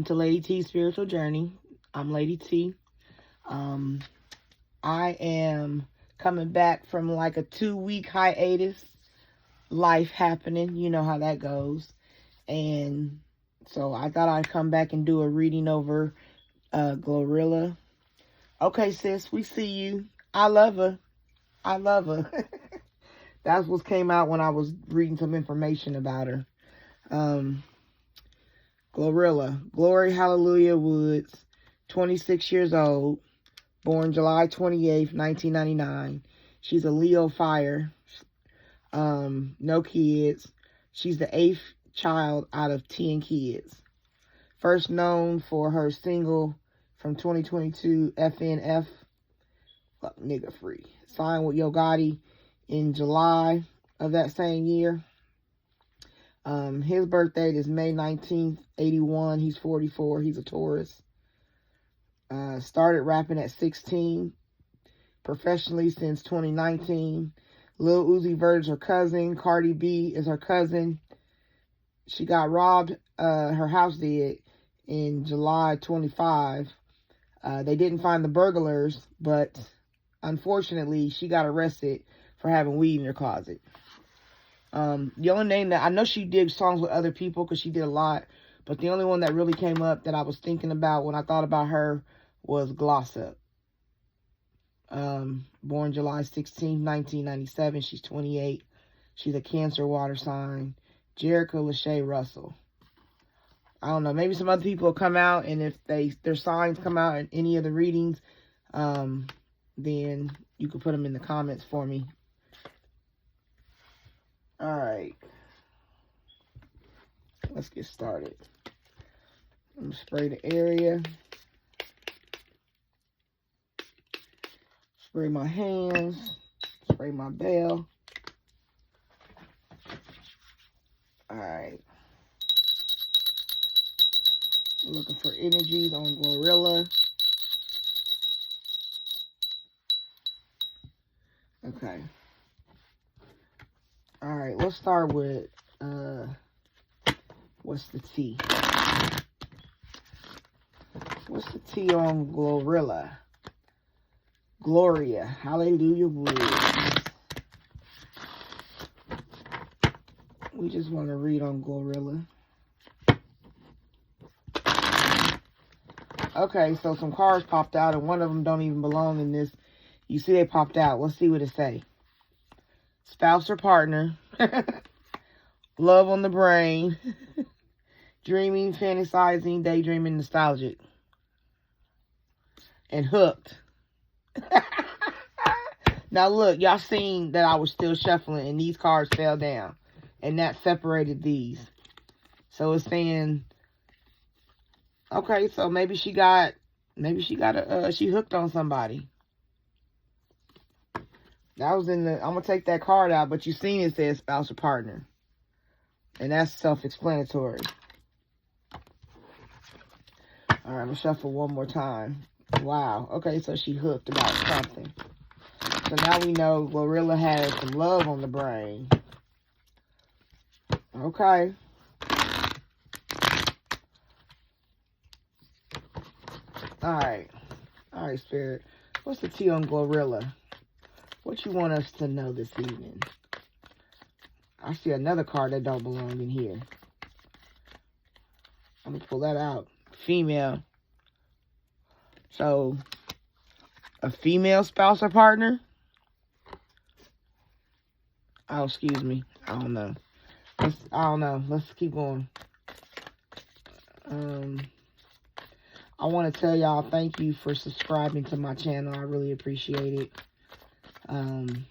to Lady T's Spiritual Journey. I'm Lady T. I am coming back from like a 2-week hiatus. Life happening, you know how that goes. And so I thought I'd come back and do a reading over Glorilla. Okay, sis, we see you. I love her. I love her. That's what came out when I was reading some information about her. Glorilla, Glory Hallelujah Woods, 26 years old, born July 28th, 1999. She's a Leo fire, no kids. She's the 8th child out of 10 kids. First known for her single from 2022, FNF, Fuck Nigga Free, signed with Yo Gotti in July of that same year. His birth date is May 19th, 81. He's 44. He's a Taurus. Started rapping at 16. Professionally since 2019. Lil Uzi Vert is her cousin. Cardi B is her cousin. She got robbed. Her house did in July 25. They didn't find the burglars, but unfortunately, she got arrested for having weed in her closet. The only name that I know, she did songs with other people because she did a lot, but the only one that really came up that I was thinking about when I thought about her was Glorilla. Born July 16, 1997. She's 28. She's a Cancer water sign. Jerica Lachey Russell. I don't know. Maybe some other people will come out, and if their signs come out in any of the readings, then you can put them in the comments for me. All right, let's get started. I'm going to spray the area. Spray my hands. Spray my bell. All right. Looking for energies on Glorilla. Okay. All right, let's start with, what's the T? What's the T on Glorilla? Gloria, Hallelujah Woods. We just want to read on Glorilla. Okay, so some cards popped out, and one of them don't even belong in this. You see they popped out. Let's see what it say. Spouse or partner, love on the brain, dreaming, fantasizing, daydreaming, nostalgic, and hooked. Now look, y'all seen that I was still shuffling and these cards fell down, and that separated these. So it's saying, okay, so maybe she hooked on somebody. That was in the, I'm going to take that card out, but you seen it says spouse or partner. And that's self-explanatory. All right, I'm going to shuffle one more time. Wow. Okay, so she hooked about something. So now we know Glorilla has some love on the brain. Okay. All right. All right, Spirit. What's the T on Glorilla? What you want us to know this evening? I see another card that don't belong in here. I'm going to pull that out. Female. So, a female spouse or partner? Oh, excuse me. I don't know. Let's keep going. I want to tell y'all thank you for subscribing to my channel. I really appreciate it. I'm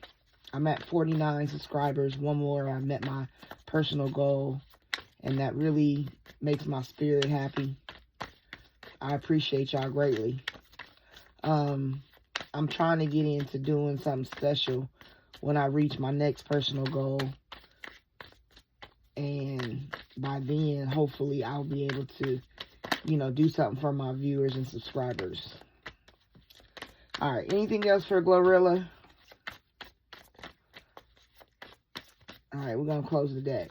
at 49 subscribers. One more, I've met my personal goal, and that really makes my spirit happy. I appreciate y'all greatly. I'm trying to get into doing something special when I reach my next personal goal, and by then, hopefully, I'll be able to, do something for my viewers and subscribers. All right, anything else for Glorilla? All right, we're going to close the deck.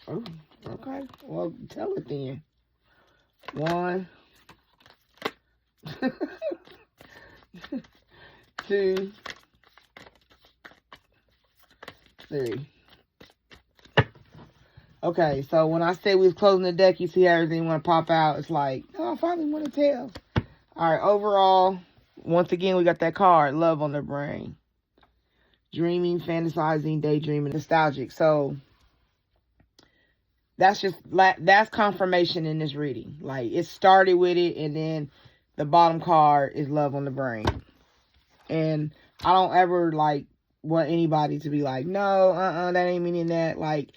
Oh, Okay, well, tell it then. 1, 2, 3. Okay, so when I say we was closing the deck, you see how everything want to pop out. It's like, oh, I finally want to tell. All right, overall, once again, we got that card, love on the brain. Dreaming, fantasizing, daydreaming, nostalgic. So that's confirmation in this reading. Like, it started with it, and then the bottom card is love on the brain. And I don't ever, like, want anybody to be like, no, that ain't meaning that. Like,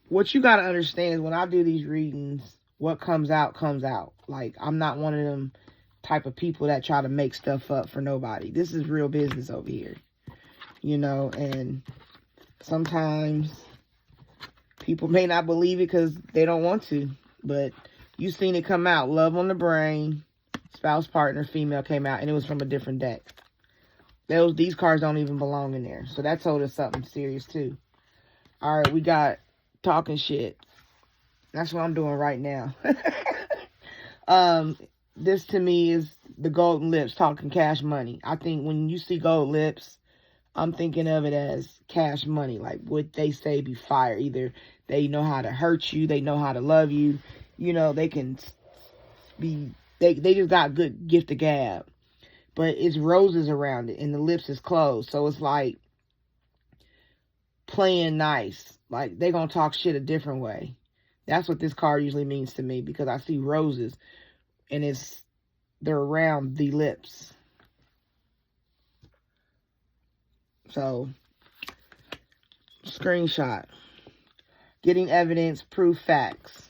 what you got to understand is when I do these readings, what comes out, comes out. Like, I'm not one of them type of people that try to make stuff up for nobody. This is real business over here. You know, and sometimes people may not believe it because they don't want to. But you seen it come out. Love on the brain, spouse, partner, female came out, and it was from a different deck. These cards don't even belong in there. So that told us something serious, too. All right, we got talking shit. That's what I'm doing right now. This to me is the golden lips talking cash money. I think when you see gold lips, I'm thinking of it as cash money. Like what they say be fire. Either they know how to hurt you, they know how to love you. You know, they can be, they just got good gift of gab. But it's roses around it and the lips is closed. So it's like playing nice. Like they gonna talk shit a different way. That's what this card usually means to me because I see roses and they're around the lips. So, screenshot. Getting evidence, proof, facts.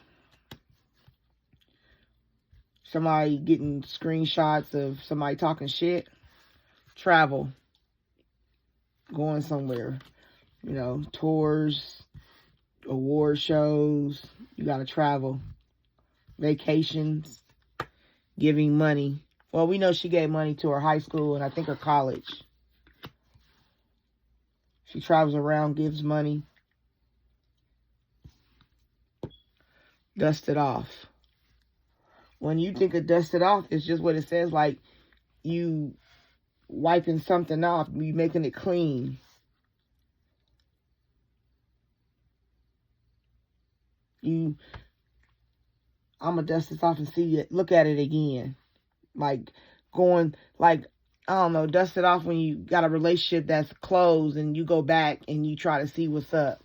Somebody getting screenshots of somebody talking shit. Travel. Going somewhere. You know, tours, award shows. You gotta travel. Vacations. Giving money. Well, we know she gave money to her high school and I think her college. She travels around, gives money. Dust it off. When you think of dust it off, it's just what it says, like you wiping something off, you making it clean. I'm going to dust this off and see it, look at it again. Like going, like, I don't know, dust it off when you got a relationship that's closed and you go back and you try to see what's up.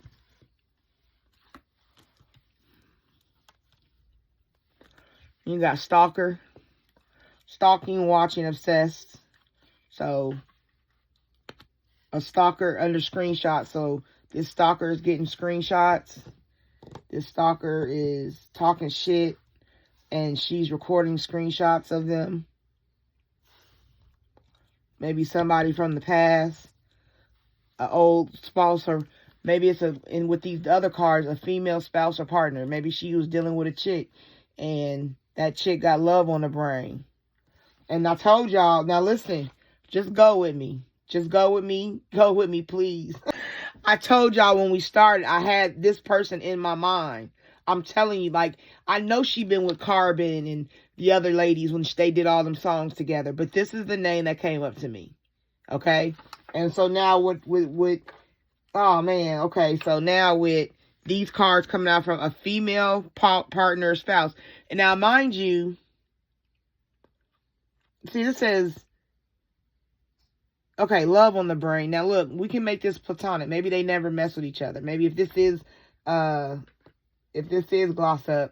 You got stalker, stalking, watching, obsessed. So, a stalker under screenshot. So, this stalker is getting screenshots. This stalker is talking shit and she's recording screenshots of them. Maybe somebody from the past, an old spouse, or maybe it's with these other cards, a female spouse or partner. Maybe she was dealing with a chick and that chick got love on the brain. And I told y'all, now listen, just go with me. Just go with me. Go with me, please. I told y'all when we started, I had this person in my mind. I'm telling you, like, I know she been with Carbon and the other ladies when they did all them songs together. But this is the name that came up to me. Okay? And so now with oh, man. Okay, so now with these cards coming out from a female partner, spouse. And now, mind you, see, this says, okay, love on the brain. Now, look, we can make this platonic. Maybe they never mess with each other. Maybe if this is gloss up,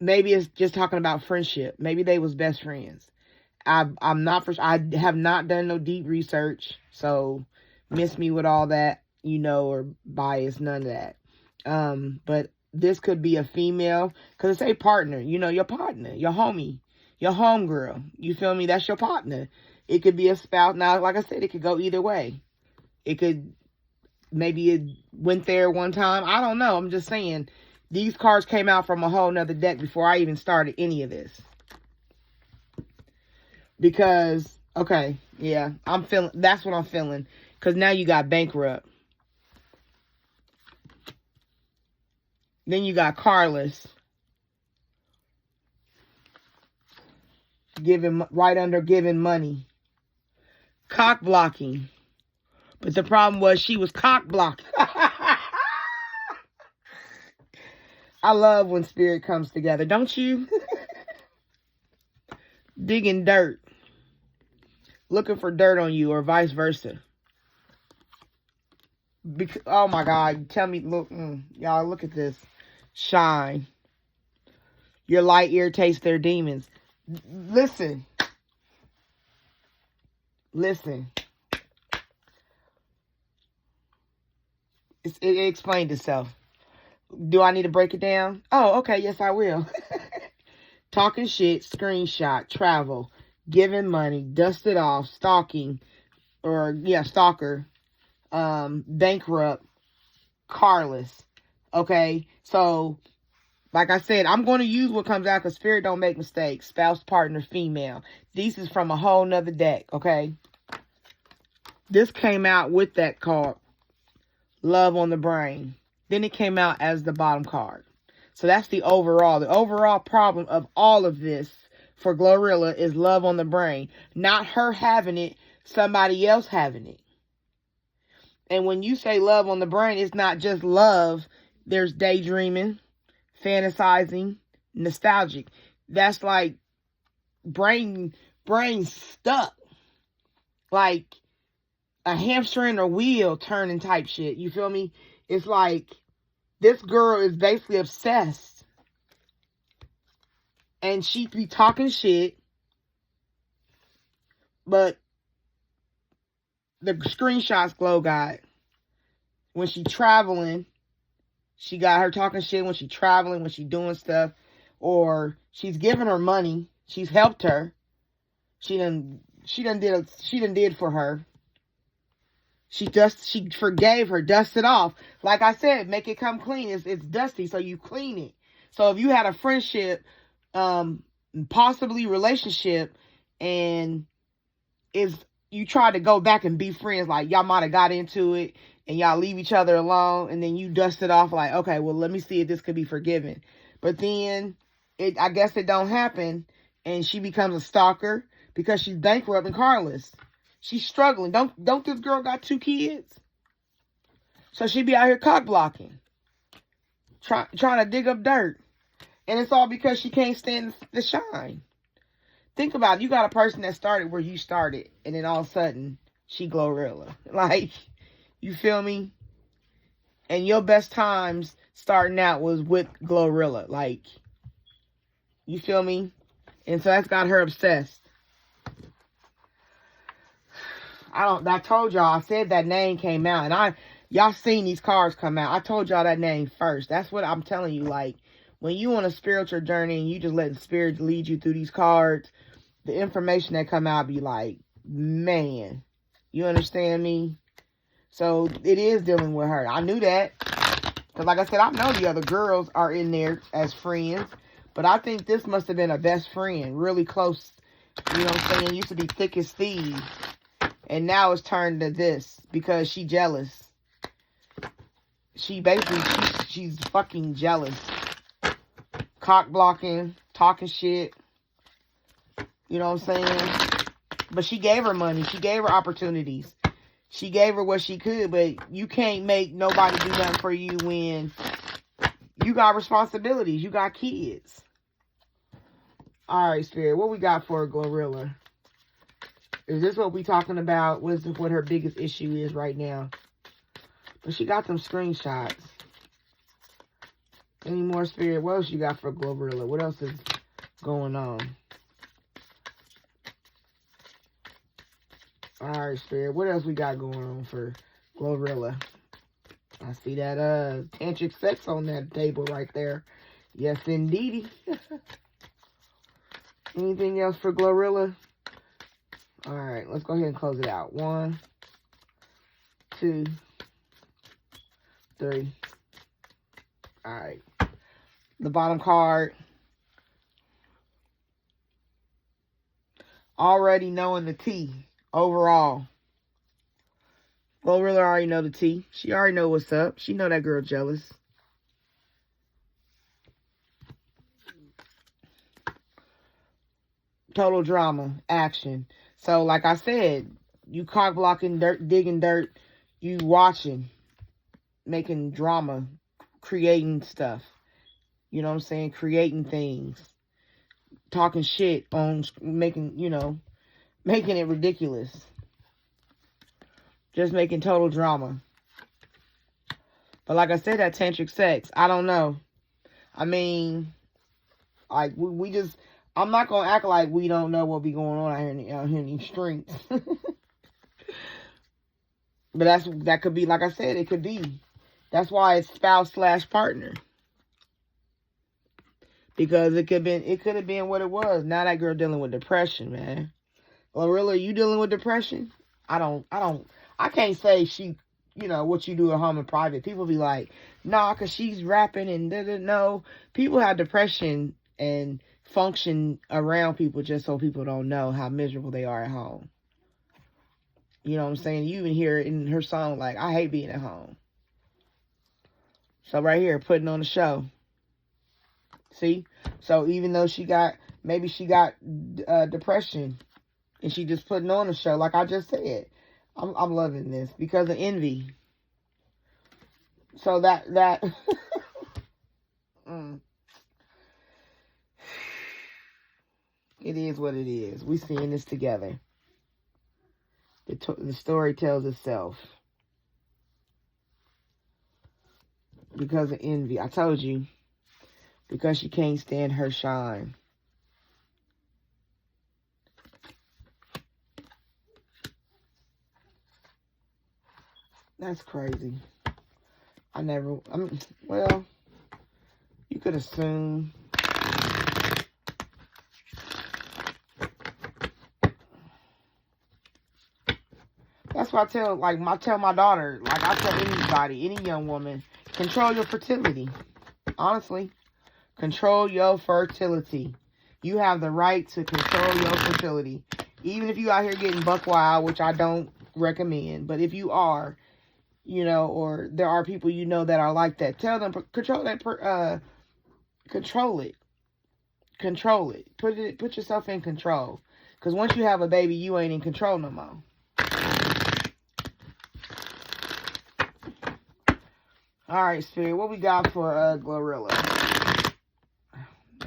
maybe it's just talking about friendship. Maybe they was best friends. I have not done no deep research, so miss me with all that, you know, or bias, none of that. But this could be a female, because it's a partner, you know, your partner, your homie, your homegirl. You feel me? That's your partner. It could be a spouse. Now, like I said, it could go either way. It could, maybe it went there one time. I don't know. I'm just saying, these cards came out from a whole nother deck before I even started any of this. Because, okay, yeah, that's what I'm feeling. Because now you got bankrupt. Then you got Carlos. Right under giving money. Cock blocking. But the problem was she was cock blocking. I love when spirit comes together, don't you? Digging dirt. Looking for dirt on you or vice versa. Oh my God. Tell me, look, y'all look at this. Shine. Your light irritates their demons. Listen. It explained itself. Do I need to break it down? Oh, okay. Yes, I will. Talking shit, screenshot, travel, giving money, dust it off, stalking, stalker, bankrupt, carless. Okay, so like I said, I'm going to use what comes out because spirit don't make mistakes. Spouse, partner, female. These is from a whole nother deck. Okay, this came out with that card, love on the brain. Then it came out as the bottom card. So that's the overall. The overall problem of all of this for Glorilla is love on the brain. Not her having it, somebody else having it. And when you say love on the brain, it's not just love. There's daydreaming, fantasizing, nostalgic. That's like brain stuck. Like a hamster in a wheel turning type shit. You feel me? It's like this girl is basically obsessed. And she be talking shit. But the screenshots Glow got. When she traveling, she got her talking shit when she traveling, when she doing stuff. Or she's giving her money. She's helped her. She done did for her. She forgave her, dusted off. Like I said, make it come clean. It's dusty, so you clean it. So if you had a friendship, possibly relationship, and you try to go back and be friends, like y'all might have got into it, and y'all leave each other alone, and then you dust it off like, okay, well, let me see if this could be forgiven. But then, I guess it don't happen, and she becomes a stalker because she's bankrupt and carless. She's struggling. Don't this girl got 2 kids? So she be out here cock blocking. Trying to dig up dirt. And it's all because she can't stand the shine. Think about it. You got a person that started where you started. And then all of a sudden, she Glorilla. Like, you feel me? And your best times starting out was with Glorilla. Like, you feel me? And so that's got her obsessed. I told y'all, I said that name came out, and y'all seen these cards come out. I told y'all that name first. That's what I'm telling you. Like, when you on a spiritual journey and you just let the spirit lead you through these cards, the information that come out be like, man, you understand me? So it is dealing with her. I knew that. Because like I said, I know the other girls are in there as friends, but I think this must have been a best friend, really close. You know what I'm saying? Used to be thick as thieves. And now it's turned to this because she jealous. She's fucking jealous. Cock blocking, talking shit. You know what I'm saying? But she gave her money. She gave her opportunities. She gave her what she could, but you can't make nobody do nothing for you when you got responsibilities. You got kids. All right, Spirit. What we got for Glorilla? Is this what we talking about? What her biggest issue is right now? But she got them screenshots. Any more, Spirit? What else you got for Glorilla? What else is going on? Alright, Spirit. What else we got going on for Glorilla? I see that tantric sex on that table right there. Yes, indeedy. Anything else for Glorilla? Alright, let's go ahead and close it out. 1, 2, 3. Alright. The bottom card. Already knowing the tea. Overall. Glorilla already know the tea. She already know what's up. She know that girl jealous. Total drama, action. So, like I said, you cock blocking, dirt, digging dirt, you watching, making drama, creating stuff. You know what I'm saying? Creating things. Talking shit on, making, making it ridiculous. Just making total drama. But like I said, that tantric sex, I don't know. I mean, like, we just, I'm not going to act like we don't know what be going on out here in these streets. But that could be, like I said, it could be. That's why it's spouse/partner. Because it could have been what it was. Now that girl dealing with depression, man. Glorilla, you dealing with depression? I can't say she, what you do at home in private. People be like, nah, because she's rapping and didn't know. People have depression and function around people just so people don't know how miserable they are at home. You know what I'm saying? You even hear it in her song, like, I hate being at home. So right here, putting on the show. See? So even though maybe she got depression, and she just putting on the show, like I just said. I'm loving this because of envy. So that it is what it is. We seeing this together. The story tells itself. Because of envy. I told you. Because she can't stand her shine. That's crazy. Well, you could assume. That's why I tell my daughter, like I tell anybody, any young woman, control your fertility. Honestly, control your fertility. You have the right to control your fertility. Even if you out here getting buck wild, which I don't recommend, but if you are, or there are people that are like that, tell them control it. Control it. Put yourself in control. Because once you have a baby, you ain't in control no more. All right, Spirit, what we got for Glorilla?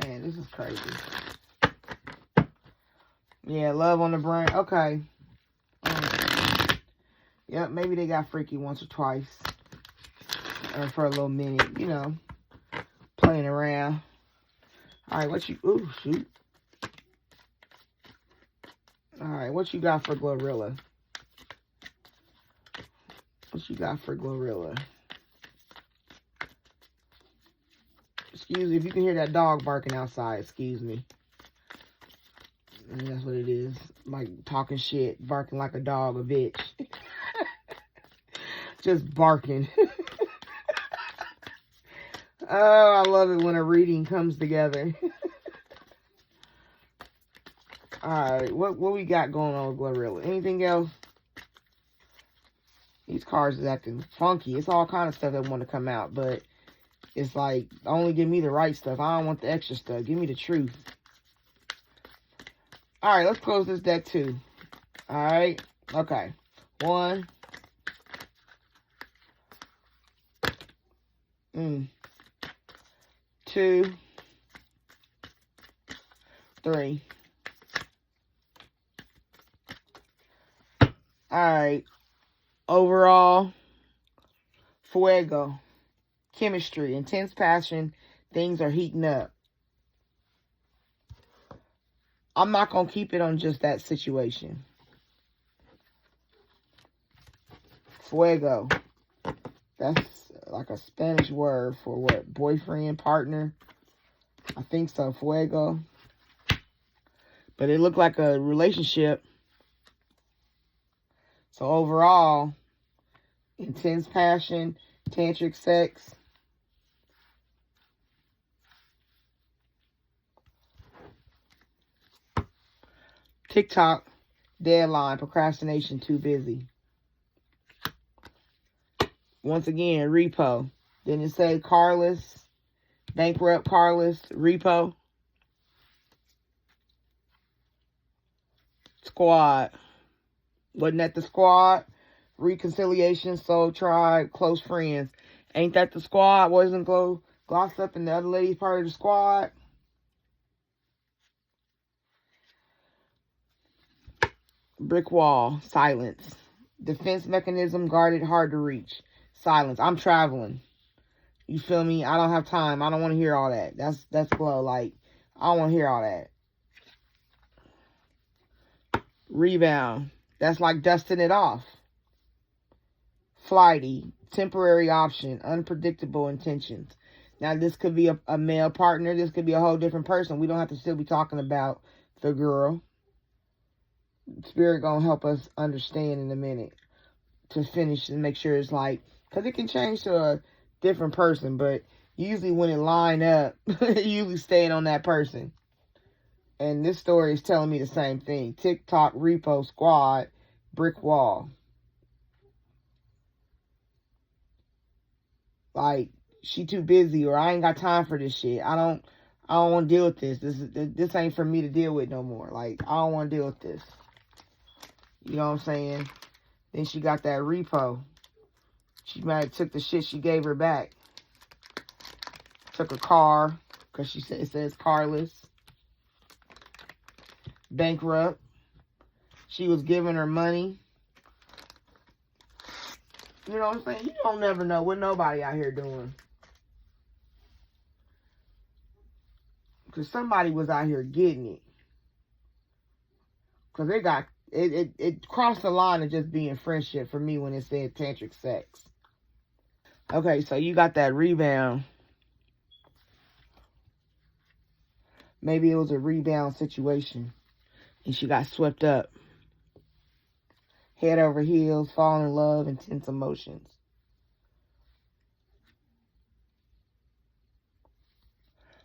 Man, this is crazy. Yeah, love on the brain. Okay. Yep, maybe they got freaky once or twice. Or for a little minute, playing around. All right, ooh, shoot. All right, what you got for Glorilla? What you got for Glorilla? Excuse me, if you can hear that dog barking outside, excuse me. And that's what it is. Like talking shit, barking like a dog, a bitch. Just barking. Oh, I love it when a reading comes together. Alright, what we got going on with Glorilla? Anything else? These cards is acting funky. It's all kind of stuff that want to come out, but it's like, only give me the right stuff. I don't want the extra stuff. Give me the truth. Alright, let's close this deck too. Alright, okay. 1. 2. 3. Alright. Overall, fuego. Chemistry, intense passion. Things are heating up. I'm not going to keep it on just that situation. Fuego. That's like a Spanish word for what? Boyfriend, partner? I think so. Fuego. But it looked like a relationship. So overall, intense passion, tantric sex. TikTok, deadline, procrastination, too busy. Once again, repo. Didn't it say carless, bankrupt, carless, repo? Squad. Wasn't that the squad? Reconciliation, soul tribe, close friends. Ain't that the squad? Wasn't Glossop and the other lady part of the squad? Brick wall, silence. Defense mechanism, guarded, hard to reach. Silence. I'm traveling. You feel me? I don't have time. I don't want to hear all that. That's glow. Like, I don't want to hear all that. Rebound. That's like dusting it off. Flighty. Temporary option. Unpredictable intentions. Now, this could be a male partner. This could be a whole different person. We don't have to still be talking about the girl. Spirit gonna help us understand in a minute to finish and make sure it's like, because it can change to a different person, but usually when it line up, usually staying on that person. And this story is telling me the same thing. TikTok, repo, squad, brick wall. Like, she too busy, or I ain't got time for this shit. I don't want to deal with this. This ain't for me to deal with no more. Like, I don't want to deal with this. You know what I'm saying? Then she got that repo. She might have took the shit she gave her back. Took a car, because she said it says carless. Bankrupt. She was giving her money. You know what I'm saying? You don't never know what nobody out here doing. Because somebody was out here getting it. Because it crossed the line of just being friendship for me when it said tantric sex. Okay, so you got that rebound. Maybe it was a rebound situation. And she got swept up. Head over heels, fall in love, intense emotions.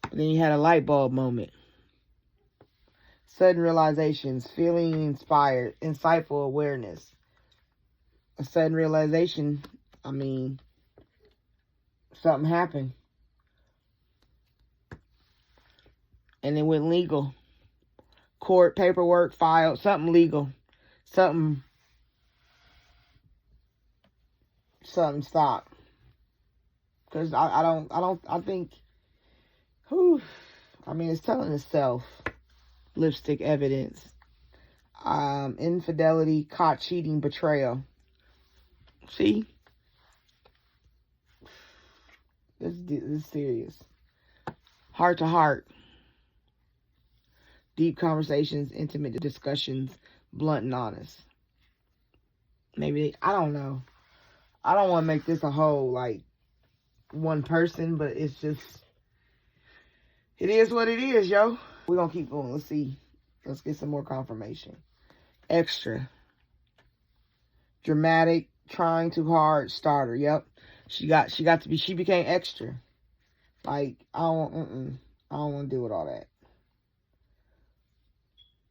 But then you had a light bulb moment. Sudden realizations, feeling inspired, insightful awareness. A sudden realization, I mean, something happened. And it went legal. Court, paperwork, filed, something legal. Something stopped. Because I think, I mean, it's telling itself. Lipstick evidence. Infidelity, caught cheating, betrayal. See? This is serious. Heart to heart. Deep conversations, intimate discussions, blunt and honest. Maybe, I don't know. I don't want to make this a whole, like, one person, but it's just, it is what it is, yo. We're going to keep going. Let's see. Let's get some more confirmation. Extra. Dramatic, trying too hard, starter. Yep. She became extra. Like, I don't want to deal with all that.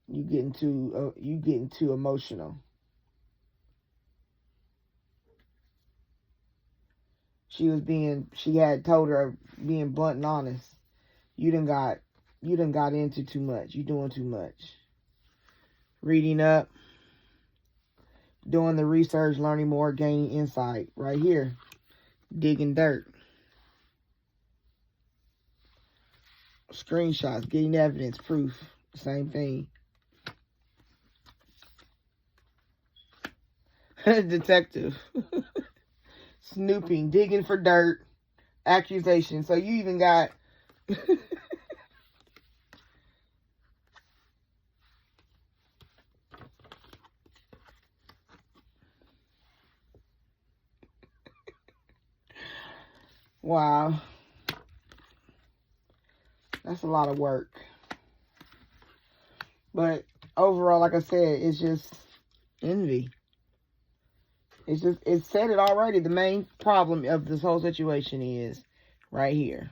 You getting too emotional. She had told her being blunt and honest. You done got into too much. You doing too much. Reading up. Doing the research, learning more, gaining insight. Right here. Digging dirt. Screenshots, getting evidence, proof. Same thing. Detective. Snooping, digging for dirt. Accusation. So you even got... Wow. That's a lot of work. But overall, like I said, it's just envy. It said it already. The main problem of this whole situation is right here.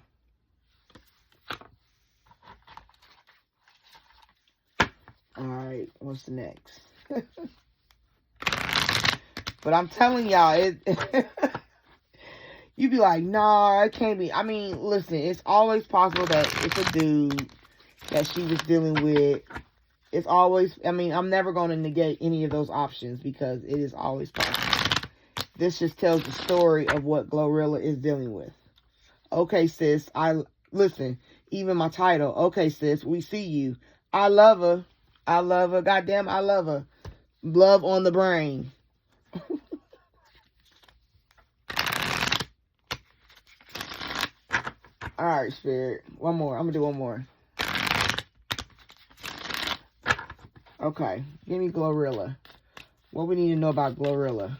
Alright, what's the next? But I'm telling y'all, you be like, nah, it can't be. I mean, listen, it's always possible that it's a dude that she was dealing with. It's always, I mean, I'm never going to negate any of those options because it is always possible. This just tells the story of what Glorilla is dealing with. Okay, sis, listen, even my title. Okay, sis, we see you. I love her. I love her. Goddamn, I love her. Love on the brain. All right, Spirit. One more. I'm going to do one more. Okay. Give me Glorilla. What we need to know about Glorilla?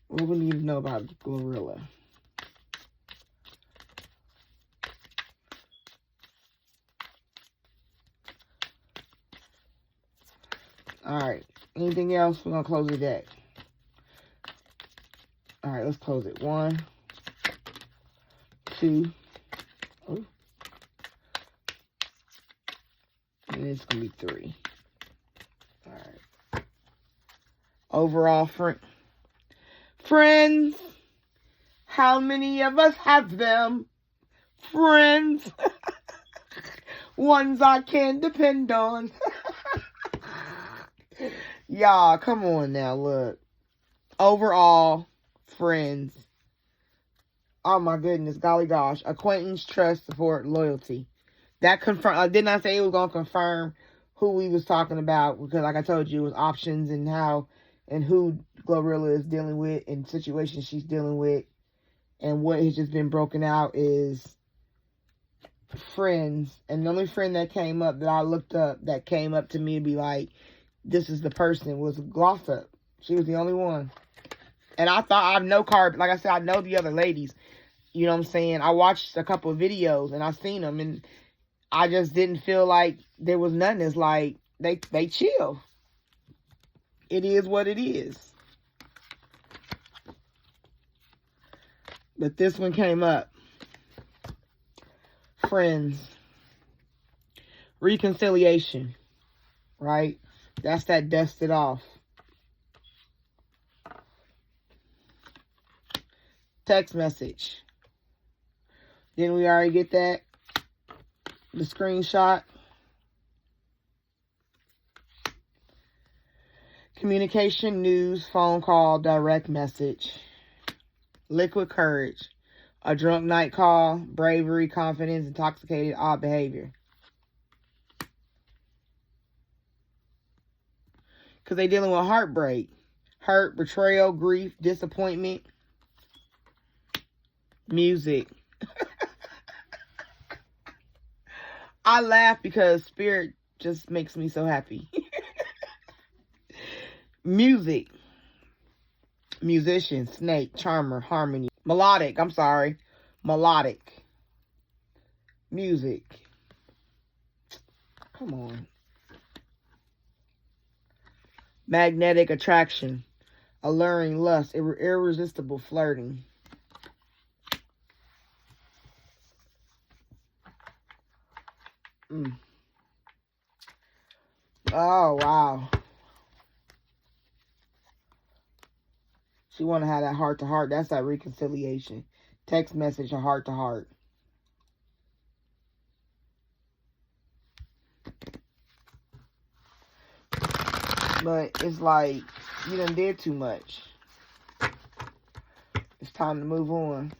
What we need to know about Glorilla? All right. Anything else? We're going to close the deck. All right, let's close it. 1, 2. Oh. And it's going to be 3. All right. Overall, friends. How many of us have them? Friends. Ones I can depend on. Y'all, come on now, look. Overall, friends. Oh my goodness, golly gosh. Acquaintance, trust, support, loyalty. That confirm. I did not say it was going to confirm who we was talking about, because like I told you, it was options and how and who Glorilla is dealing with and situations she's dealing with. And what has just been broken out is friends. And the only friend that came up that I looked up that came up to me to be like, this is the person, was Glossa. She was the only one. And I thought, I know Carb, like I said, I know the other ladies. You know what I'm saying? I watched a couple of videos and I seen them, and I just didn't feel like there was nothing. It's like they chill. It is what it is. But this one came up. Friends. Reconciliation. Right? That's that dusted off. Text message. Didn't we already get that? The screenshot. Communication, news, phone call, direct message. Liquid courage. A drunk night call, bravery, confidence, intoxicated, odd behavior. Because they're dealing with heartbreak. Hurt, betrayal, grief, disappointment. Music. I laugh because Spirit just makes me so happy. Music. Musician, snake, charmer, harmony. Melodic, I'm sorry. Melodic. Music. Come on. Magnetic attraction. Alluring lust. Irresistible flirting. Oh, wow. She want to have that heart-to-heart. That's that reconciliation. Text message, a heart-to-heart. But it's like, you done did too much. It's time to move on.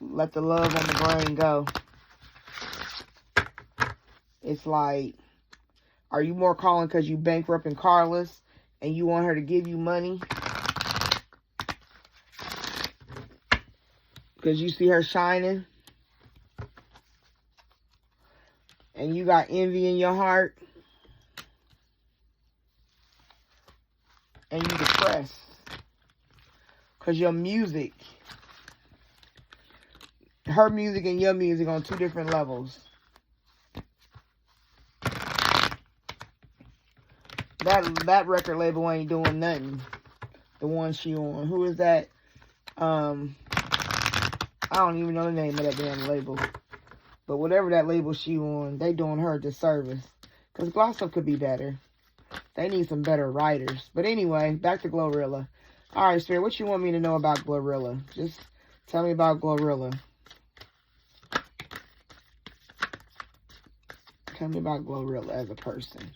Let the love on the brain go. It's like, are you more calling because you bankrupting Carlos and you want her to give you money? Because you see her shining? And you got envy in your heart? And you depressed? Because your music, her music and your music on two different levels. That record label ain't doing nothing. The one she on. Who is that? I don't even know the name of that damn label. But whatever that label she on, they doing her a disservice. Because Glossa could be better. They need some better writers. But anyway, back to Glorilla. Alright, Spirit, what you want me to know about Glorilla? Just tell me about Glorilla. Tell me about Glorilla as a person.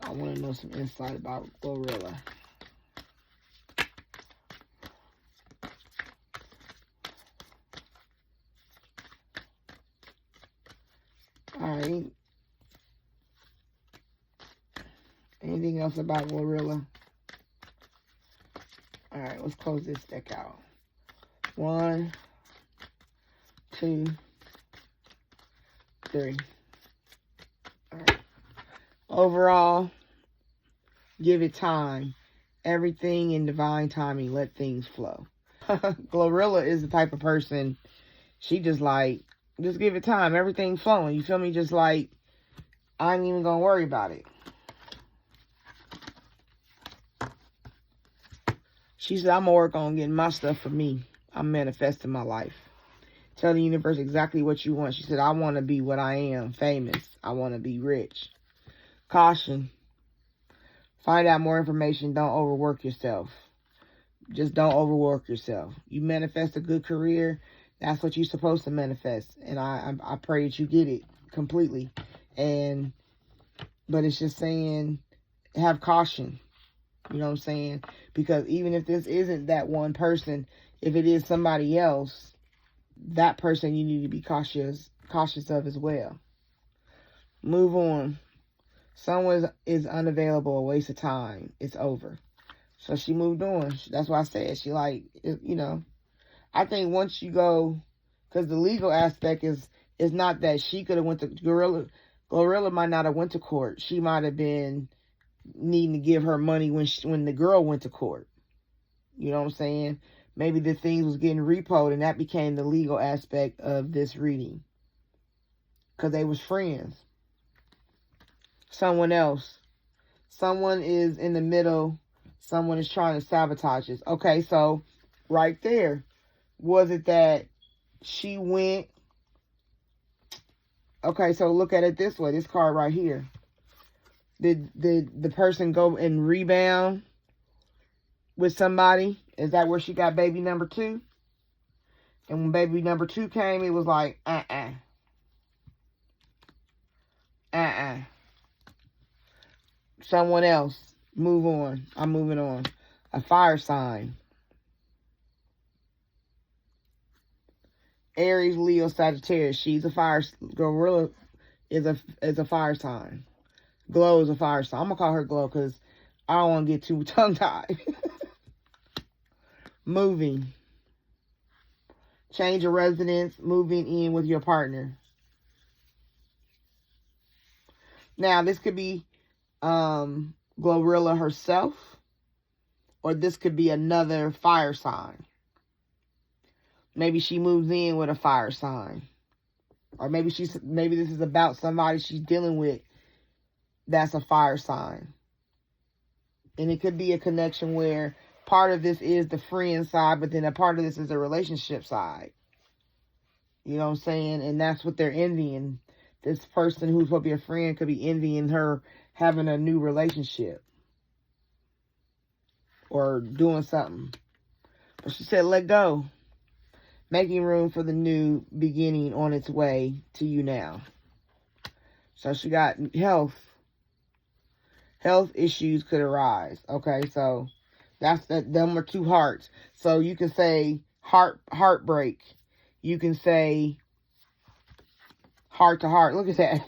I want to know some insight about Glorilla. Alright. Anything else about Glorilla? Alright, let's close this deck out. 1, 2, 3. Alright. Overall, give it time. Everything in divine timing. Let things flow. Glorilla is the type of person, she just like, just give it time. Everything flowing. You feel me? Just like, I ain't even gonna worry about it. She said, I'm gonna work on getting my stuff for me. I'm manifesting my life. Tell the universe exactly what you want. She said, I want to be what I am, famous. I want to be rich. Caution. Find out more information. Don't overwork yourself. Just don't overwork yourself. You manifest a good career. That's what you're supposed to manifest. And I pray that you get it completely. But it's just saying, have caution. You know what I'm saying? Because even if this isn't that one person, if it is somebody else, that person you need to be cautious of as well. Move on. Someone is unavailable, a waste of time. It's over. So she moved on. That's why I said she like, you know. I think once you go, because the legal aspect is not that she could have went to Glorilla. Glorilla might not have went to court. She might have been needing to give her money when the girl went to court. You know what I'm saying? Maybe the things was getting repoed, and that became the legal aspect of this reading. Because they was friends. Someone else. Someone is in the middle. Someone is trying to sabotage this. Okay, so right there. Was it that she went... Okay, so look at it this way. This card right here. Did the person go and rebound with somebody? Is that where she got baby number 2? And when baby number 2 came, it was like, Someone else. Move on. I'm moving on. A fire sign. Aries, Leo, Sagittarius. She's a fire. Glorilla is a fire sign. Glow is a fire sign. I'm gonna call her Glow because I don't want to get too tongue-tied. Moving. Change of residence. Moving in with your partner. Now, this could be Glorilla herself, or this could be another fire sign. Maybe she moves in with a fire sign, or maybe this is about somebody she's dealing with that's a fire sign. And it could be a connection where part of this is the friend side, but then a part of this is the relationship side. You know what I'm saying? And that's what they're envying. This person who's supposed to be a friend could be envying her having a new relationship. Or doing something. But she said, let go. Making room for the new beginning on its way to you now. So she got health. Health issues could arise. Okay, so them are 2 hearts. So you can say heartbreak. You can say heart to heart. Look at that.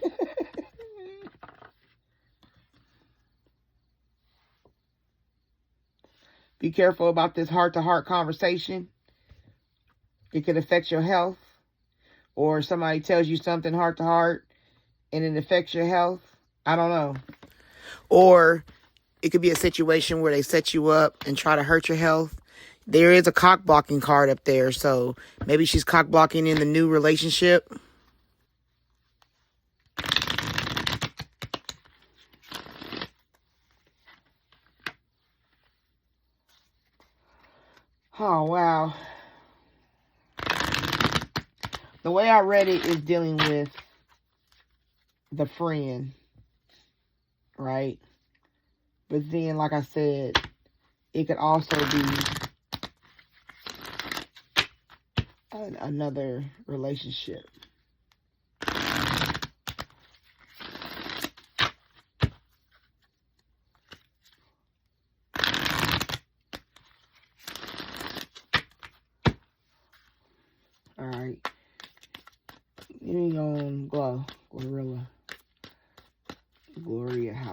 Be careful about this heart-to-heart conversation. It could affect your health. Or somebody tells you something heart-to-heart and it affects your health. I don't know. Or it could be a situation where they set you up and try to hurt your health. There is a cock-blocking card up there. So maybe she's cock-blocking in the new relationship. Oh, wow. The way I read it is dealing with the friend, right? But then, like I said, it could also be another relationship.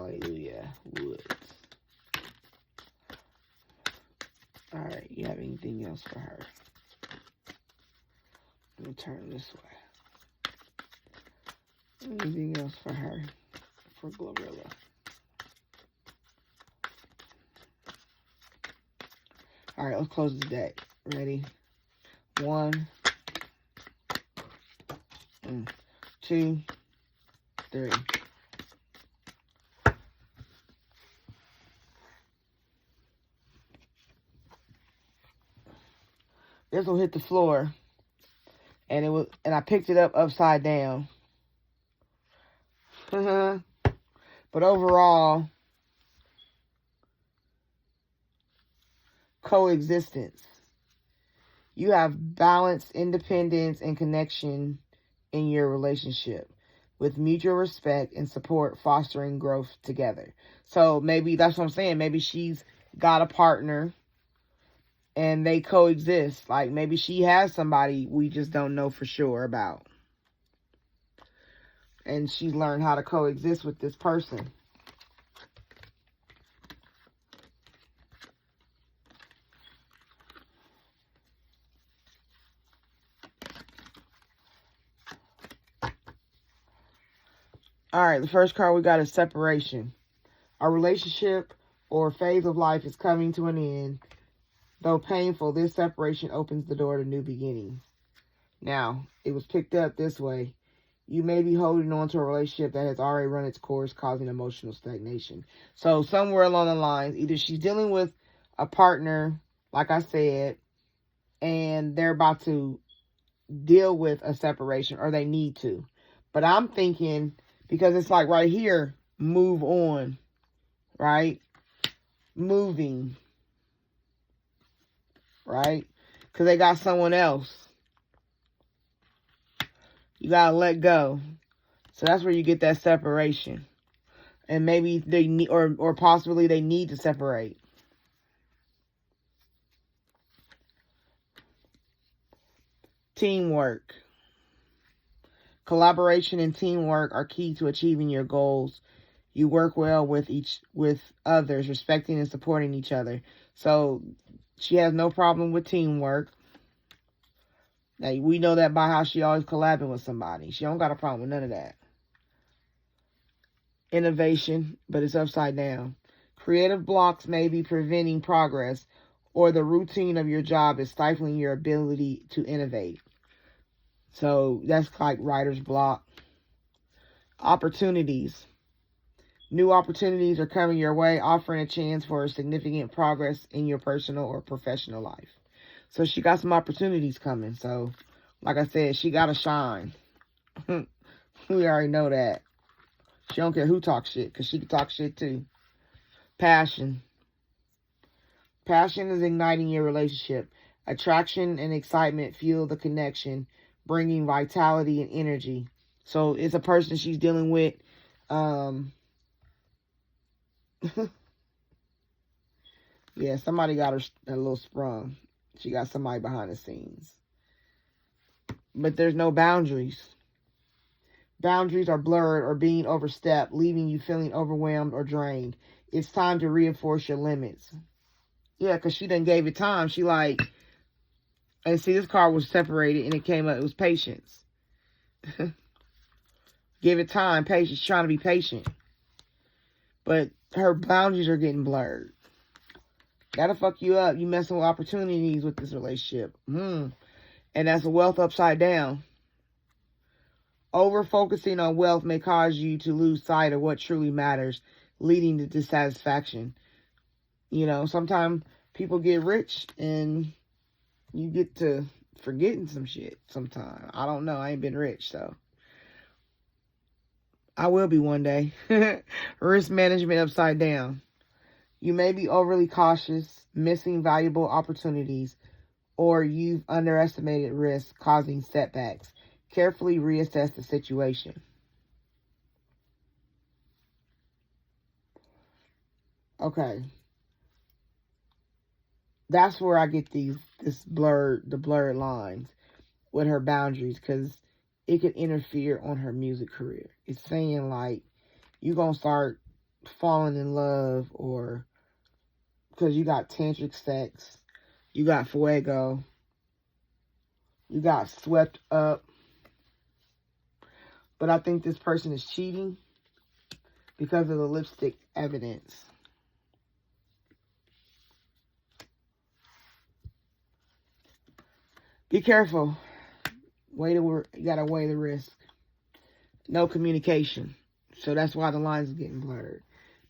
hallelujah, Woods. All right, you have anything else for her? Let me turn this way. Anything else for her, for Glorilla? All right, let's close the deck. Ready? 1, 2, 3. This will hit the floor, and I picked it up upside down. But overall, coexistence. You have balance, independence, and connection in your relationship with mutual respect and support, fostering growth together. So maybe that's what I'm saying. Maybe she's got a partner and they coexist. Like maybe she has somebody we just don't know for sure about. And she's learned how to coexist with this person. All right, the first card we got is separation. A relationship or phase of life is coming to an end. Though painful, this separation opens the door to new beginnings. Now, it was picked up this way. You may be holding on to a relationship that has already run its course, causing emotional stagnation. So somewhere along the lines, either she's dealing with a partner, like I said, and they're about to deal with a separation, or they need to. But I'm thinking, because it's like right here, move on, right? Moving, right? Because they got someone else. You got to let go. So that's where you get that separation. And maybe they need, or possibly they need to separate. Teamwork. Collaboration and teamwork are key to achieving your goals. You work well with others, respecting and supporting each other. So she has no problem with teamwork. Now, we know that by how she always collabing with somebody. She don't got a problem with none of that. Innovation, but it's upside down. Creative blocks may be preventing progress, or the routine of your job is stifling your ability to innovate. So that's like writer's block. Opportunities. New opportunities are coming your way, offering a chance for significant progress in your personal or professional life. So she got some opportunities coming. So, like I said, she got to shine. We already know that. She don't care who talks shit, because she can talk shit too. Passion. Passion is igniting your relationship. Attraction and excitement fuel the connection, bringing vitality and energy. So it's a person she's dealing with. Yeah, somebody got her a little sprung. She got somebody behind the scenes. But there's no boundaries. Boundaries are blurred or being overstepped, leaving you feeling overwhelmed or drained. It's time to reinforce your limits. Yeah, because she done gave it time. She like, and see, this card was separated and it came up. It was patience. Give it time. Patience. She's trying to be patient. But her boundaries are getting blurred. That'll fuck you up. You messing with opportunities with this relationship. And that's a wealth upside down. Over-focusing on wealth may cause you to lose sight of what truly matters, leading to dissatisfaction. You know, sometimes people get rich and you get to forgetting some shit sometimes. I don't know. I ain't been rich, so. I will be one day. Risk management upside down. You may be overly cautious, missing valuable opportunities, or you've underestimated risk, causing setbacks. Carefully reassess the situation. Okay. That's where I get the blurred lines with her boundaries, because it could interfere on her music career. It's saying like, you gonna start falling in love, or because you got tantric sex, you got fuego, you got swept up. But I think this person is cheating because of the lipstick evidence. Be careful. You gotta weigh the risk. No communication. So that's why the lines are getting blurred.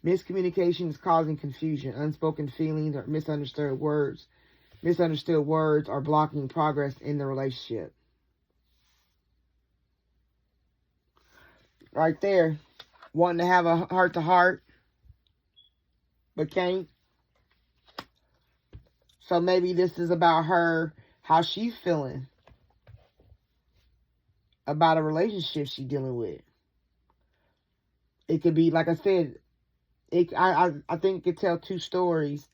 Miscommunication is causing confusion. Unspoken feelings or misunderstood words. Misunderstood words are blocking progress in the relationship. Right there. Wanting to have a heart-to-heart, but can't. So maybe this is about her, how she's feeling about a relationship she's dealing with. It could be, like I said, I think it could tell two stories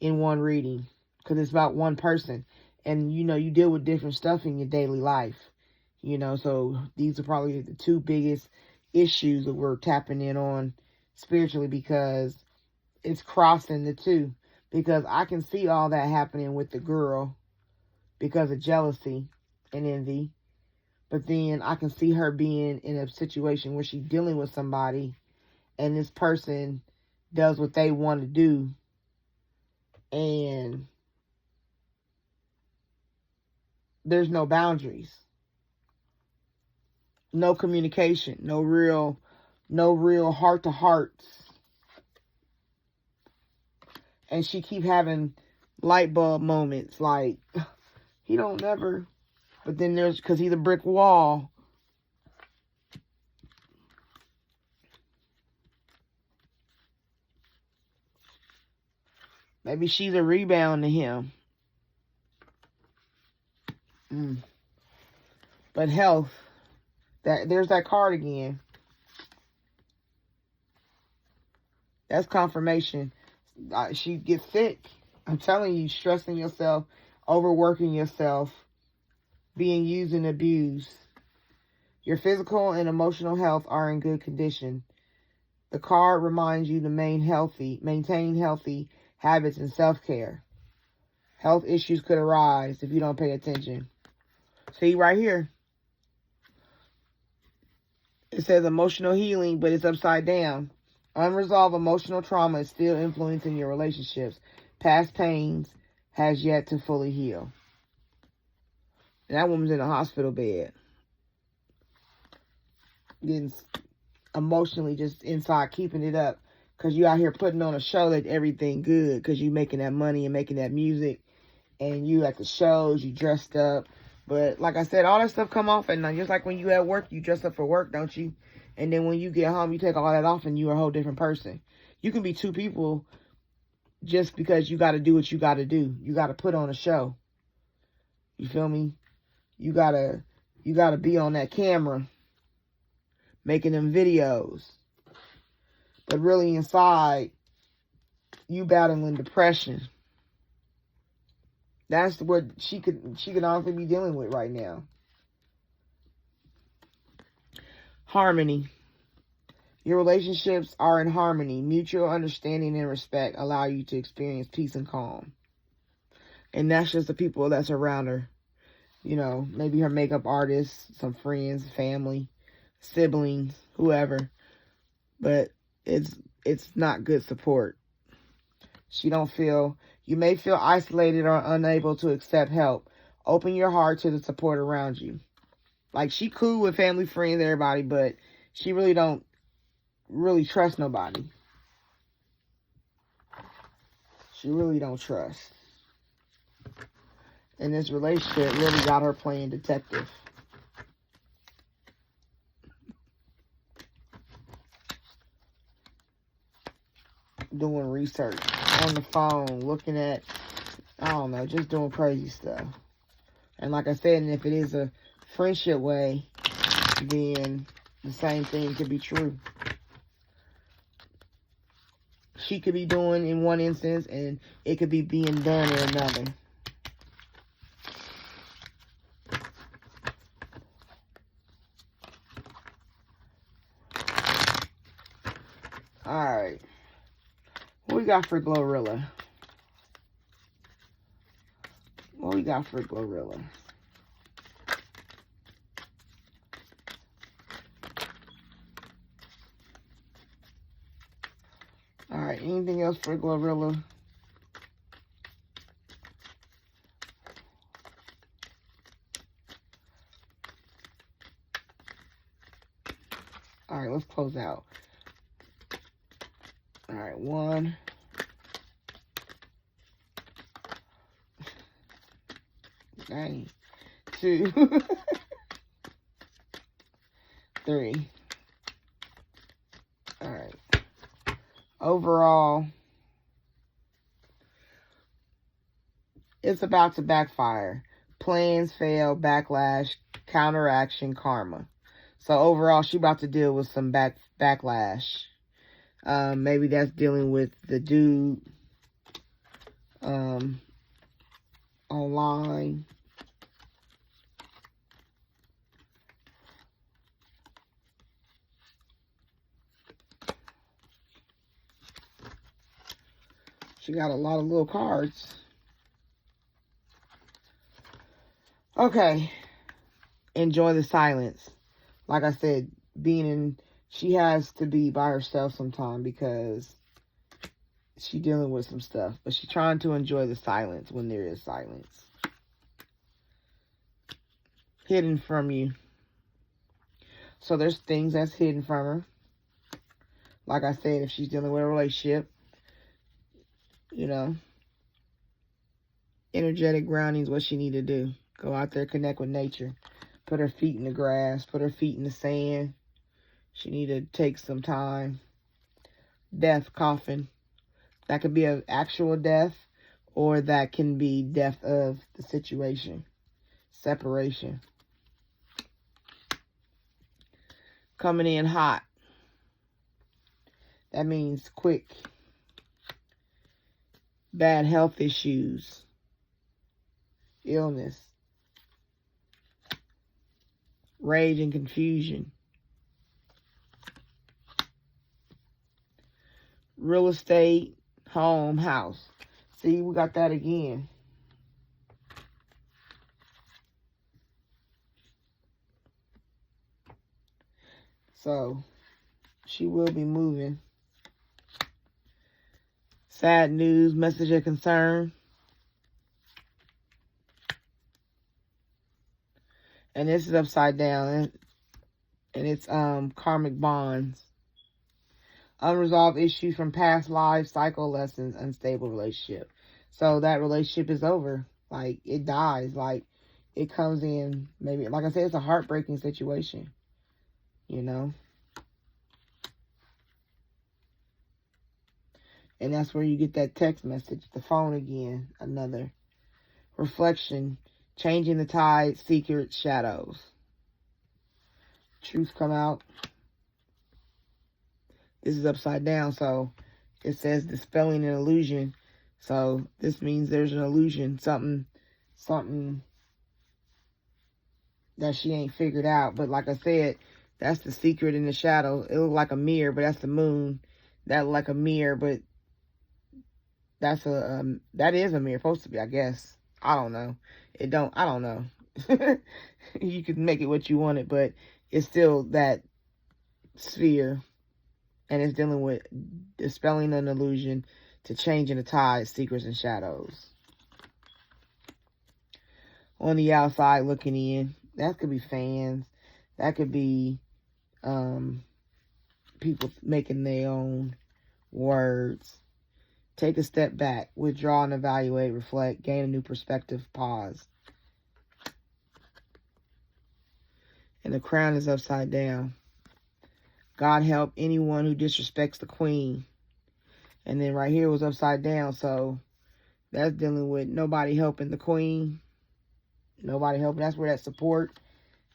in one reading, because it's about one person. And, you know, you deal with different stuff in your daily life. You know, so these are probably the two biggest issues that we're tapping in on spiritually, because it's crossing the two. Because I can see all that happening with the girl because of jealousy and envy. But then I can see her being in a situation where she's dealing with somebody and this person does what they want to do, and there's no boundaries, no communication, no real heart-to-hearts. And she keep having light bulb moments like, he don't never, but then there's, because he's a brick wall. Maybe she's a rebound to him. But health, there's that card again. That's confirmation. She gets sick. I'm telling you, stressing yourself, overworking yourself, being used and abused. Your physical and emotional health are in good condition. The card reminds you to maintain healthy habits and self-care. Health issues could arise if you don't pay attention. See right here. It says emotional healing, but it's upside down. Unresolved emotional trauma is still influencing your relationships. Past pains has yet to fully heal. And that woman's in a hospital bed. Getting emotionally just inside, keeping it up. Because you out here putting on a show that everything good. Because you making that money and making that music. And you at the shows, you dressed up. But like I said, all that stuff come off at night. Just like when you at work, you dress up for work, don't you? And then when you get home, you take all that off and you're a whole different person. You can be two people just because you got to do what you got to do. You got to put on a show. You feel me? You got to be on that camera making them videos. But really inside, you battling depression. That's what she could honestly be dealing with right now. Harmony. Your relationships are in harmony. Mutual understanding and respect allow you to experience peace and calm. And that's just the people that's around her. You know, maybe her makeup artist, some friends, family, siblings, whoever. But it's not good support. You may feel isolated or unable to accept help. Open your heart to the support around you. Like, she cool with family, friends, everybody, but she really don't trust nobody. She really don't trust. And this relationship really got her playing detective. Doing research on the phone, looking at, I don't know, just doing crazy stuff. And like I said, and if it is a friendship way, then the same thing could be true. She could be doing in one instance, and it could be being done in another. Alright. right. What we got for Glorilla? What we got for Glorilla? Alright, anything else for Glorilla? Alright, let's close out. Alright, 1. Dang. 2. 3. Alright. Overall, it's about to backfire. Plans fail, backlash, counteraction, karma. So overall, she about to deal with some backlash. Maybe that's dealing with the dude online. She got a lot of little cards. Okay. Enjoy the silence. Like I said, she has to be by herself sometime because she's dealing with some stuff. But she's trying to enjoy the silence when there is silence. Hidden from you. So there's things that's hidden from her. Like I said, if she's dealing with a relationship, you know, energetic grounding is what she need to do. Go out there, connect with nature. Put her feet in the grass. Put her feet in the sand. She need to take some time. Death, coffin. That could be an actual death, or that can be death of the situation. Separation. Coming in hot. That means quick. Bad health issues. Illness. Rage and confusion. Real estate, home, house. See, we got that again. So, she will be moving. Sad news, message of concern. And this is upside down. And it's karmic bonds. Unresolved issues from past lives, cycle lessons, unstable relationship. So that relationship is over. Like, it dies. Like, it comes in, maybe, like I said, it's a heartbreaking situation. You know? And that's where you get that text message. The phone again. Another. Reflection. Changing the tide. Secret shadows. Truth come out. This is upside down, so it says dispelling an illusion. So this means there's an illusion, something that she ain't figured out. But like I said, that's the secret in the shadow. It looked like a mirror, but that's the moon. That looked like a mirror, but that's that is a mirror, supposed to be, I guess. I don't know. I don't know. You could make it what you want it, but it's still that sphere. And it's dealing with dispelling an illusion to changing the tide, secrets, and shadows. On the outside looking in. That could be fans. That could be people making their own words. Take a step back. Withdraw and evaluate. Reflect. Gain a new perspective. Pause. And the crown is upside down. God help anyone who disrespects the queen. And then right here was upside down. So that's dealing with nobody helping the queen. Nobody helping. That's where that support,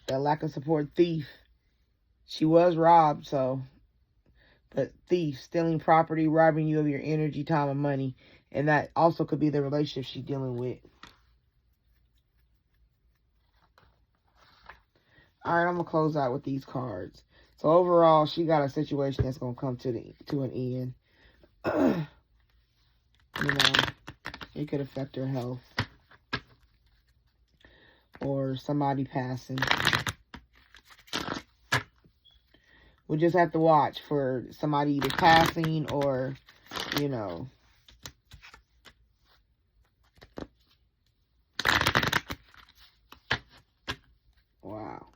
that lack of support, thief. She was robbed, so. But thief, stealing property, robbing you of your energy, time, and money. And that also could be the relationship she's dealing with. Alright, I'm going to close out with these cards. So overall, she got a situation that's going to come to an end. You know, it could affect her health. Or somebody passing. We'll just have to watch for somebody either passing or, you know. Wow.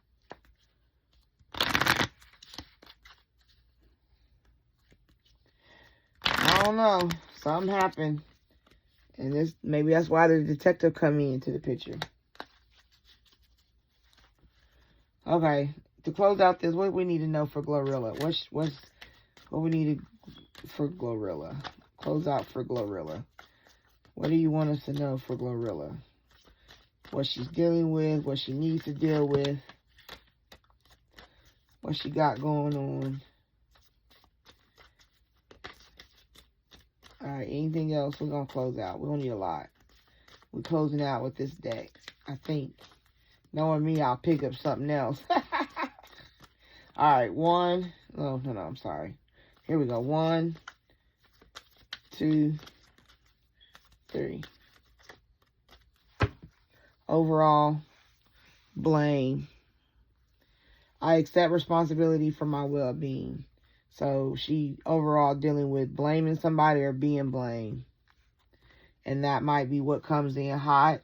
I don't know. Something happened. And maybe that's why the detective come into the picture. Okay. To close out this, what we need to know for Glorilla? What we need for Glorilla? Close out for Glorilla. What do you want us to know for Glorilla? What she's dealing with, what she needs to deal with, what she got going on. Alright, anything else? We're going to close out. We don't need a lot. We're closing out with this deck. I think. Knowing me, I'll pick up something else. Alright, one. Oh, no, I'm sorry. Here we go. 1, 2, 3. Overall, blame. I accept responsibility for my well-being. So she overall dealing with blaming somebody or being blamed. And that might be what comes in hot.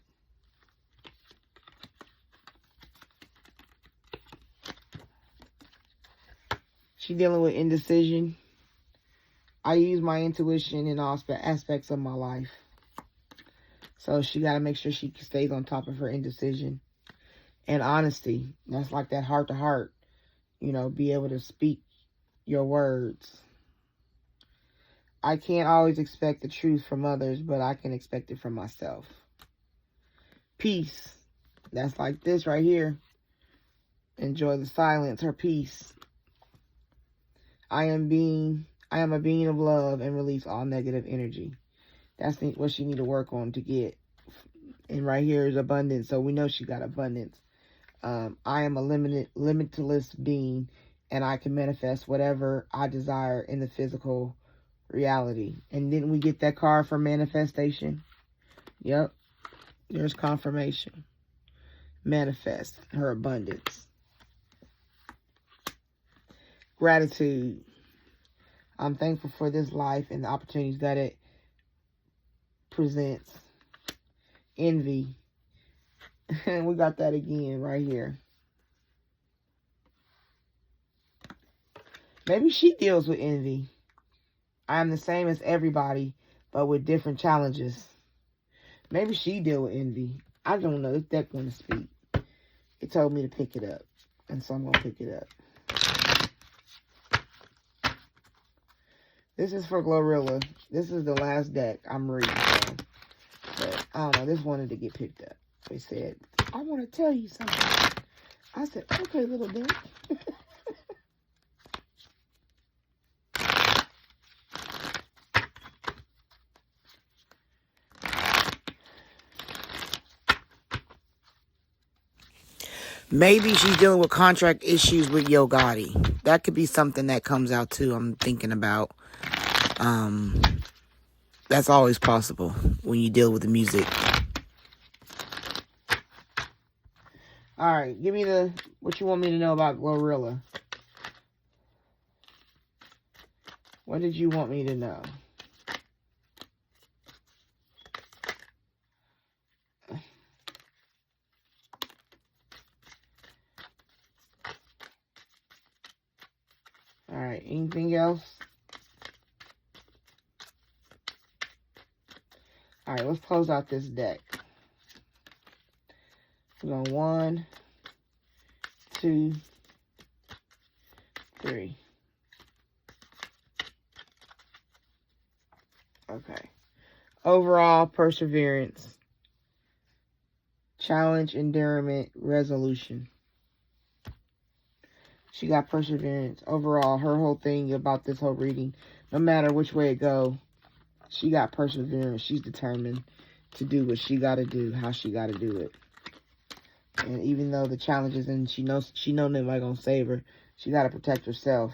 She dealing with indecision. I use my intuition in all aspects of my life. So she got to make sure she stays on top of her indecision. And honesty. That's like that heart to heart. You know, be able to speak your words. I can't always expect the truth from others, but I can expect it from myself. Peace. That's like this right here. Enjoy the silence, her peace. I am a being of love and release all negative energy. That's what she need to work on to get. And right here is abundance. So we know she got abundance. I am a limitless being, and I can manifest whatever I desire in the physical reality. And didn't we get that card for manifestation? Yep. There's confirmation. Manifest her abundance. Gratitude. I'm thankful for this life and the opportunities that it presents. Envy. And we got that again right here. Maybe she deals with envy. I am the same as everybody, but with different challenges. Maybe she deal with envy. I don't know. This deck want to speak. It told me to pick it up. And so I'm going to pick it up. This is for Glorilla. This is the last deck I'm reading from. But I don't know. This wanted to get picked up. They said, I want to tell you something. I said, okay, little deck. Maybe she's dealing with contract issues with Yo Gotti. That could be something that comes out too. I'm thinking about. That's always possible when you deal with the music. All right, give me what you want me to know about Glorilla. What did you want me to know? All right, anything else? All right, let's close out this deck. We're going 1, 2, 3. Okay. Overall, perseverance. Challenge, endurance, resolution. She got perseverance. Overall, her whole thing about this whole reading, no matter which way it go, she got perseverance. She's determined to do what she got to do, how she got to do it. And even though the challenges, and she knows nobody gonna save her, she got to protect herself.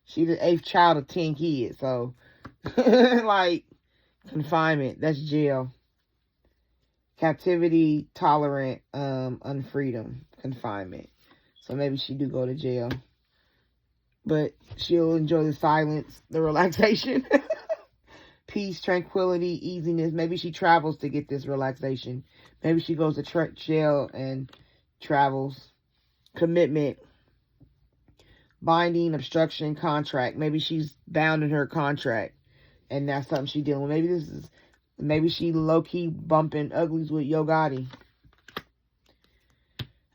She's the 8th child of 10 kids, so Like, confinement. That's jail. Captivity, tolerant, unfreedom, confinement. So maybe she do go to jail. But she'll enjoy the silence, the relaxation. Peace, tranquility, easiness. Maybe she travels to get this relaxation. Maybe she goes to jail and travels. Commitment, binding, obstruction, contract. Maybe she's bound in her contract, and that's something she's dealing with. Maybe she low-key bumping uglies with Yo Gotti.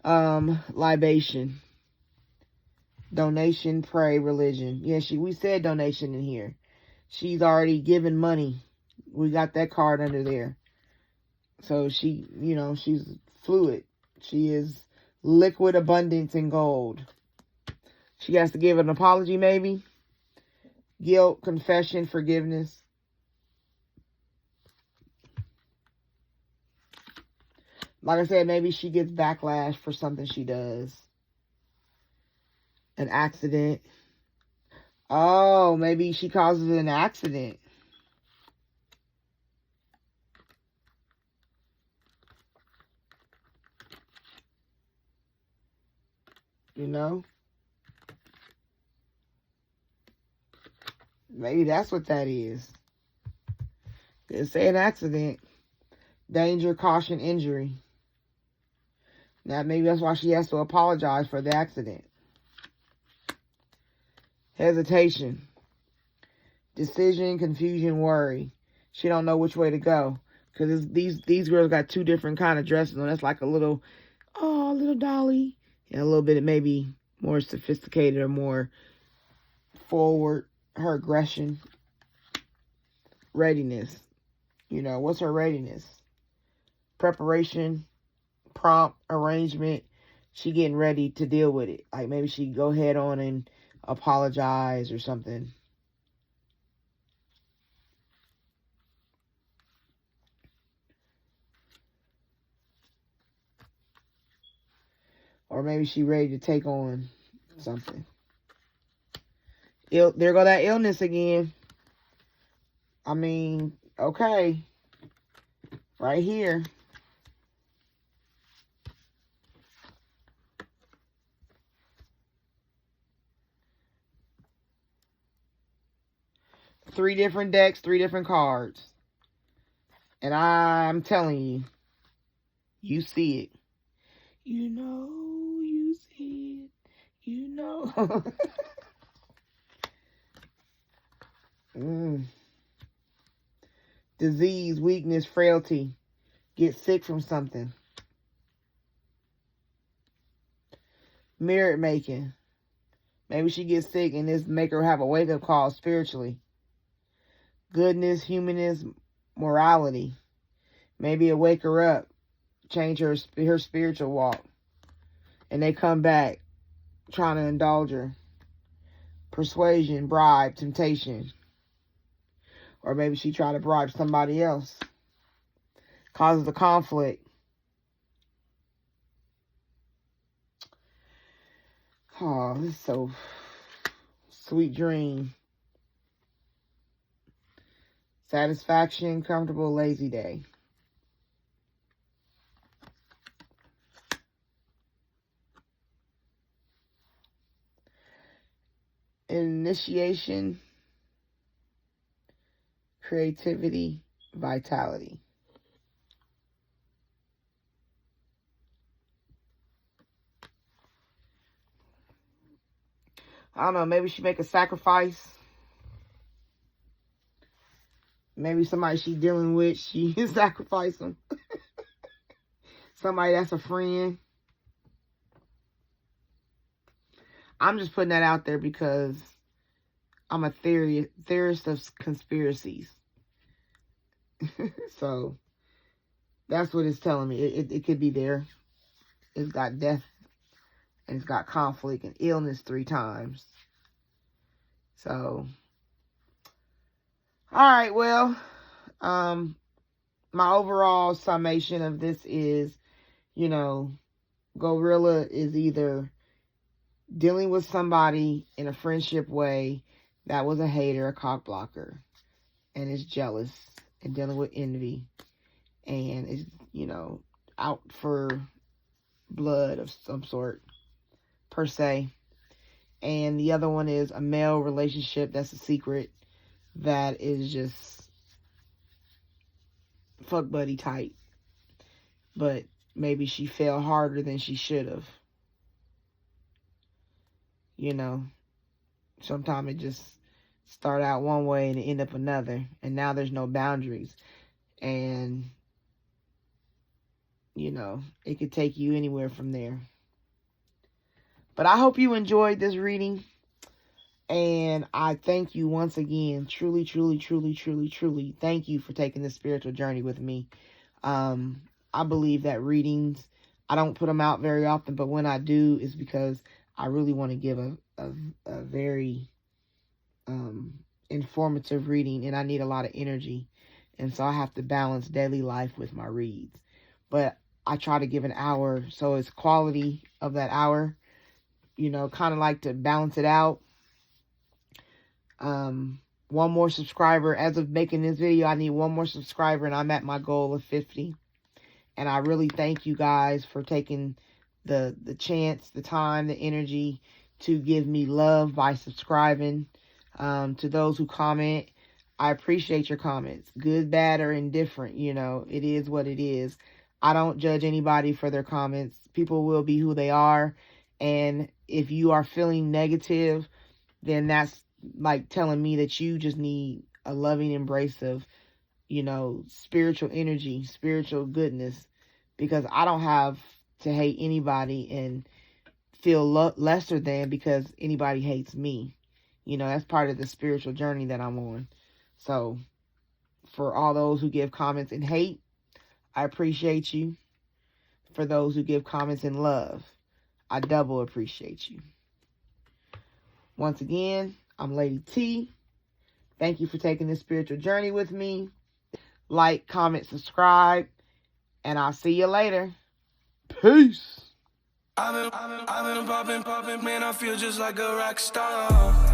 Libation, donation, pray, religion. Yeah, we said donation in here. She's already given money. We got that card under there. So she, she's fluid. She is liquid abundance in gold. She has to give an apology, maybe. Guilt, confession, forgiveness. Like I said, maybe she gets backlash for something she does. An accident. Oh, maybe she causes an accident. You know? Maybe that's what that is. It's an accident. Danger, caution, injury. Now, maybe that's why she has to apologize for the accident. Hesitation. Decision, confusion, worry. She don't know which way to go. Because these girls got two different kind of dresses on. That's like a little dolly. And a little bit maybe more sophisticated or more forward. Her aggression. Readiness. What's her readiness? Preparation. Prompt. Arrangement. She getting ready to deal with it. Like maybe she go head on and apologize or something. Or maybe she ready to take on something. There go that illness again. I mean, okay. Right here. Three different decks, three different cards. And I'm telling you, you see it. You see it. Disease, weakness, frailty. Get sick from something. Merit making. Maybe she gets sick and this make her have a wake-up call spiritually. Goodness, humanism, morality. Maybe it wake her up. Change her spiritual walk. And they come back trying to indulge her. Persuasion, bribe, temptation. Or maybe she try to bribe somebody else. Causes a conflict. Oh, this is so sweet dream. Satisfaction, comfortable, lazy day. Initiation, creativity, vitality. I don't know, maybe she make a sacrifice. Maybe somebody she dealing with, she sacrifice them. Somebody that's a friend. I'm just putting that out there because I'm a theorist of conspiracies. So that's what it's telling me. It could be there. It's got death and it's got conflict and illness 3 times. So, all right, well, my overall summation of this is, Glorilla is either dealing with somebody in a friendship way that was a hater, a cock blocker. and is jealous and dealing with envy and is, out for blood of some sort, per se. And the other one is a male relationship that's a secret that is just fuck buddy type. But maybe she fell harder than she should have. Sometimes it just start out one way and end up another. And now there's no boundaries. And, it could take you anywhere from there. But I hope you enjoyed this reading. And I thank you once again. Truly, truly, truly, truly, truly. Thank you for taking this spiritual journey with me. I believe that readings, I don't put them out very often, but when I do, it's because I really want to give a very informative reading, and I need a lot of energy. And so I have to balance daily life with my reads. But I try to give an hour, so it's quality of that hour, kind of like to balance it out. One more subscriber. As of making this video, I need one more subscriber, and I'm at my goal of 50. And I really thank you guys for taking the chance, the time, the energy to give me love by subscribing. To those who comment, I appreciate your comments. Good, bad, or indifferent. It is what it is. I don't judge anybody for their comments. People will be who they are. And if you are feeling negative, then that's like telling me that you just need a loving embrace of, spiritual energy, spiritual goodness, because I don't have to hate anybody and feel lesser than because anybody hates me. That's part of the spiritual journey that I'm on. So for all those who give comments in hate, I appreciate you. For those who give comments in love, I double appreciate you. Once again, I'm Lady T. Thank you for taking this spiritual journey with me. Like, comment, subscribe, and I'll see you later. Peace. I've been popping, man, I feel just like a rock star.